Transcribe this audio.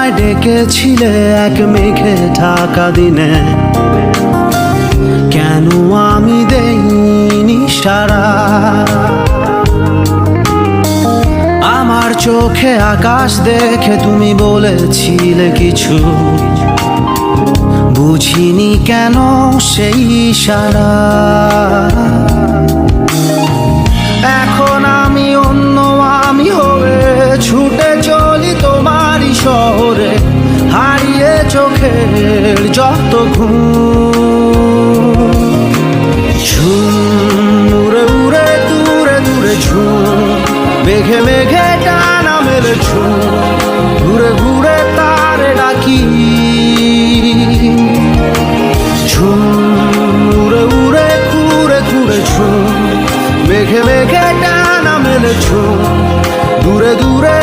আমায় ডেকেছিলে এক মেঘে ঢাকা দিনে, কেন আমি দেইনি সাড়া? আমার চোখে আকাশ দেখে তুমি বলেছিলে কিছু, বুঝিনি কেন সেই ইশারা। এখন আমি অন্য আমি হয়ে ছুটে চলি তোমারই শহরে, হারিয়ে চোখের যত ঘুম। ঝুম উড়ে উড়ে দূরে দূরে ঝুম, মেঘে মেঘে টানা মেলে ঝুম, ঘুরে ঘুরে তারে ডাকি। ঝুম উড়ে উড়ে ঘুরে ঘুরে ঝুম, মেঘে মেঘে টানা মেলে ঝুম, দূরে দূরে